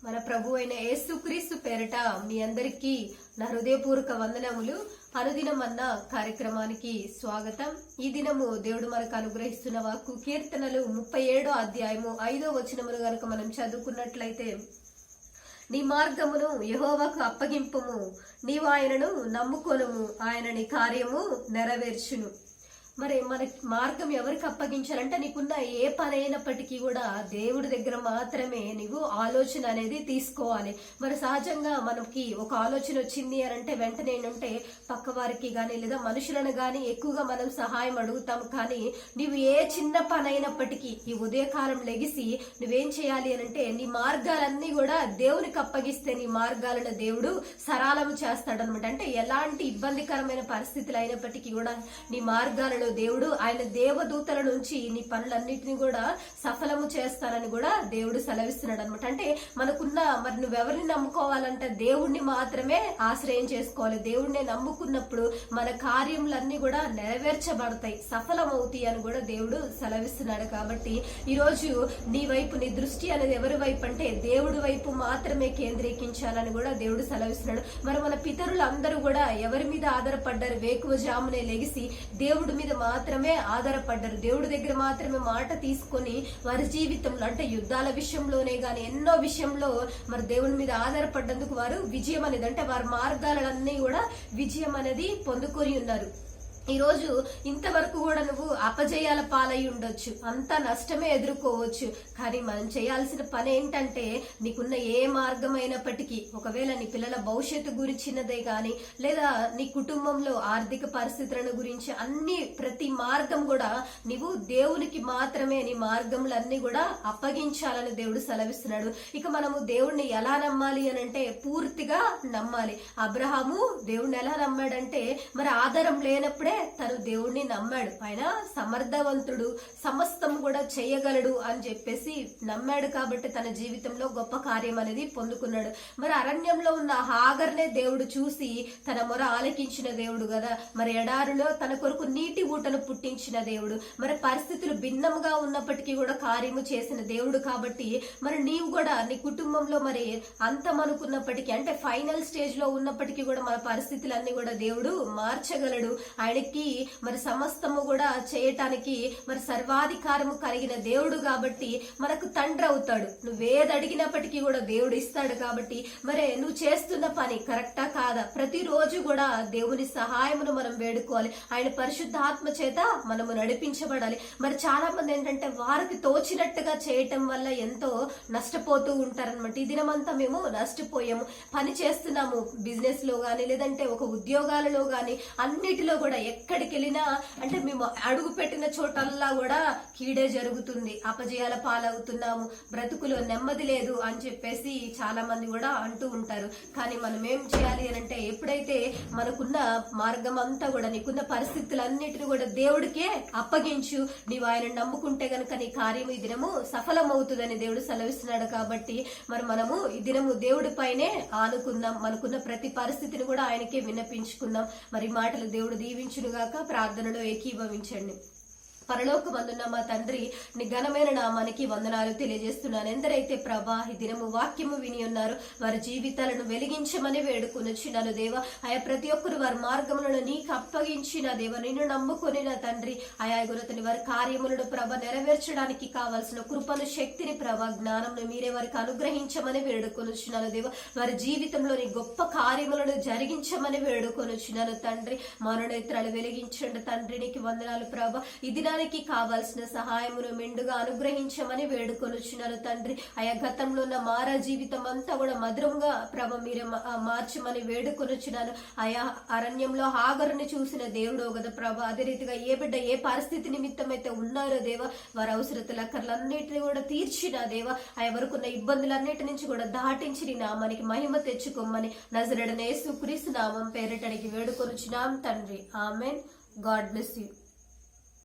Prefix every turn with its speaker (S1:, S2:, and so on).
S1: మన ప్రభు అయిన యేసుక్రీస్తు పేరట మీ అందరికీ నా హృదయపూర్వక వందనములు. అనుదినం అన్న కార్యక్రమానికి స్వాగతం. ఈ దినము దేవుడు మనకు అనుగ్రహిస్తున్న వాక్కు కీర్తనలు 37వ అధ్యాయము 5వ వచనమును గనుక మనం చదువుకున్నట్లయితే, నీ మార్గమును యెహోవాకు అప్పగింపుము, నీవు ఆయనను నమ్ముకొనుము, ఆయన నీ కార్యము నెరవేర్చును. మరి మన మార్గం ఎవరికి అప్పగించాలంటే, నీకున్న ఏ పని అయినప్పటికీ కూడా దేవుడి దగ్గర మాత్రమే నీవు ఆలోచన అనేది తీసుకోవాలి. మరి సహజంగా మనకి ఒక ఆలోచన వచ్చింది అని అంటే వెంటనే ఏంటంటే పక్క వారికి కానీ లేదా మనుషులను కానీ ఎక్కువగా మనం సహాయం అడుగుతాం. కానీ నీవు ఏ చిన్న పని అయినప్పటికీ ఈ ఉదయకాలం లెగిసి నువ్వేం చేయాలి అని అంటే, నీ మార్గాలన్నీ కూడా దేవునికి అప్పగిస్తే నీ మార్గాలను దేవుడు సరళం చేస్తాడు అనమాట. అంటే ఎలాంటి ఇబ్బందికరమైన పరిస్థితులు అయినప్పటికీ కూడా నీ మార్గాలలో దేవుడు ఆయన దేవదూతల నుంచి నీ పనులన్నిటిని కూడా సఫలము చేస్తానని కూడా దేవుడు సెలవిస్తున్నాడు అనమాట. అంటే మనకున్న మరి నువ్వెవరిని నమ్ముకోవాలంటే దేవుణ్ణి మాత్రమే ఆశ్రయం చేసుకోవాలి. దేవుణ్ణి నమ్ముకున్నప్పుడు మన కార్యములన్నీ కూడా నెరవేర్చబడతాయి, సఫలమవుతాయి అని కూడా దేవుడు సెలవిస్తున్నాడు. కాబట్టి ఈరోజు నీ వైపు నీ దృష్టి అనేది ఎవరి వైపు అంటే దేవుడి వైపు మాత్రమే కేంద్రీకరించాలని కూడా దేవుడు సెలవిస్తున్నాడు. మరి మన పితరులందరూ కూడా ఎవరి మీద ఆధారపడ్డారు? వేకువ జామునే లెగిసి దేవుడి మీద మాత్రమే ఆధారపడ్డారు. దేవుడి దగ్గర మాత్రమే మాట తీసుకొని వారి జీవితంలో అంటే యుద్ధాల విషయంలోనే గాని ఎన్నో విషయంలో మరి దేవుని మీద ఆధారపడ్డందుకు వారు విజయం అనేది అంటే వారి మార్గాలన్నీ కూడా విజయం అనేది పొందుకొని ఉన్నారు. ఈ రోజు ఇంతవరకు కూడా నువ్వు అపజయాల పాలై ఉండొచ్చు, అంత నష్టమే ఎదుర్కోవచ్చు. కానీ మనం చేయాల్సిన పని ఏంటంటే, నీకున్న ఏ మార్గం అయినప్పటికీ, ఒకవేళ నీ పిల్లల భవిష్యత్తు గురించినదే గాని లేదా నీ కుటుంబంలో ఆర్థిక పరిస్థితులను గురించి ప్రతి మార్గం కూడా నీవు దేవునికి మాత్రమే నీ మార్గములన్నీ కూడా అప్పగించాలని దేవుడు సెలవిస్తున్నాడు. ఇక మనము దేవుణ్ణి ఎలా నమ్మాలి అని అంటే, పూర్తిగా నమ్మాలి. అబ్రహాము దేవుణ్ణి ఎలా నమ్మాడంటే, మరి ఆధారం లేనప్పుడే తను దేవుణ్ణి నమ్మాడు. ఆయన సమర్థవంతుడు, సమస్తం కూడా చేయగలడు అని చెప్పేసి నమ్మాడు. కాబట్టి తన జీవితంలో గొప్ప కార్యం అనేది పొందుకున్నాడు. మరి అరణ్యంలో ఉన్న హాగర్నే దేవుడు చూసి తన మొర ఆలకించిన దేవుడు కదా. మరి ఎడారిలో తన కొరకు నీటి ఊటను పుట్టించిన దేవుడు. మరి పరిస్థితులు భిన్నముగా ఉన్నప్పటికీ కూడా కార్యము చేసిన దేవుడు. కాబట్టి మరి నీవు కూడా నీ కుటుంబంలో మరి అంతమనుకున్నప్పటికీ అంటే ఫైనల్ స్టేజ్ లో ఉన్నప్పటికీ కూడా మన పరిస్థితులన్నీ కూడా దేవుడు మార్చగలడు. ఆయనకి మరి సమస్తము కూడా చేయటానికి మరి సర్వాధికారము కలిగిన దేవుడు. కాబట్టి మనకు తండ్రి అవుతాడు. నువ్వేది అడిగినప్పటికీ కూడా దేవుడు ఇస్తాడు. కాబట్టి మరి నువ్వు చేస్తున్న పని కరెక్టా కాదా, ప్రతిరోజు కూడా దేవుని సహాయమును మనం వేడుకోవాలి. ఆయన పరిశుద్ధాత్మ చేత మనము నడిపించబడాలి. మరి చాలా మంది ఏంటంటే వారికి తోచినట్టుగా చేయటం వల్ల ఎంతో నష్టపోతూ ఉంటారనమాట. ఈ దినమంతా మేము నష్టపోయాము, పని చేస్తున్నాము బిజినెస్ లో గాని లేదంటే ఒక ఉద్యోగాలలో గాని అన్నిటిలో కూడా ఎక్కడికి వెళ్ళినా అంటే మేము అడుగు పెట్టిన చోటల్లా కూడా కీడే జరుగుతుంది, అపజయాల పాలవుతున్నాము, బ్రతుకులో నెమ్మది లేదు అని చెప్పేసి చాలా మంది కూడా అంటూ ఉంటారు. కానీ మనం ఏం చేయాలి అని అంటే, ఎప్పుడైతే మనకున్న మార్గం అంతా కూడా నీకున్న పరిస్థితులన్నిటిని కూడా దేవుడికే అప్పగించు. నీవు ఆయన నమ్ముకుంటే గనక నీ కార్యం ఈ దినము సఫలమవుతుందని దేవుడు సెలవిస్తున్నాడు. కాబట్టి మరి మనము ఈ దినము దేవుడి పైనే ఆనుకుందాం. మనకున్న ప్రతి పరిస్థితిని కూడా ఆయనకే విన్నపించుకుందాం. మరి మాటలు దేవుడు దీవించునుగాక. ప్రార్థనలో ఏకీభవించండి. పరలోకమందున్న మా తండ్రి, నీ ఘనమైన నామానికి వందనాలు తెలియజేస్తున్నాను. ఎందరైతే ప్రభా ఈ దినము వాక్యము విని ఉన్నారు వారి జీవితాలను వెలిగించమని వేడుకొనుచున్నాను దేవా. ఆయా ప్రతి ఒక్కరు వారి మార్గములను నీకు అప్పగించిన దేవ, నిన్ను నమ్ముకొని నా తండ్రి ఆయా గురతని వారి కార్యములను ప్రభ నెరవేర్చడానికి కావాల్సిన కృపను, శక్తిని, ప్రభ జ్ఞానంను మీరే వారికి అనుగ్రహించమని వేడుకొనుచున్నాను దేవ. వారి జీవితంలో నీ గొప్ప కార్యములను జరిగించమని వేడుకొనుచున్నాను తండ్రి. మనోనేత్రాలు వెలిగించండి తండ్రి. నీకు వందనాలు ప్రభ. ఈ దినానికి కావాల్సిన సహాయమును మెండుగా అనుగ్రహించమని వేడుకొనుచున్నాను తండ్రి. ఆయా గతంలో ఉన్న మారా జీవితం అంతా కూడా మధురంగా ప్రభ మీరే మార్చమని వేడుకొనుచున్నాను. ఆయా అరణ్యంలో హాగరుని చూసిన దేవుడు కదా ప్రభ. అదే రీతిగా ఏ బిడ్డ ఏ పరిస్థితి నిమిత్తం అయితే ఉన్నారో దేవ, వారి అవసరతల అక్కర్లన్నిటిని కూడా తీర్చిన దేవ, ఆయా వరకున్న ఇబ్బందులన్నిటి నుంచి కూడా దాటించి నీ నామానికి మహిమ తెచ్చుకోమని నజరేయుడైన యేసుక్రీస్తు నామం పేరిట అడిగి వేడుకొనుచున్నాం తండ్రి. ఆమెన్. God bless you.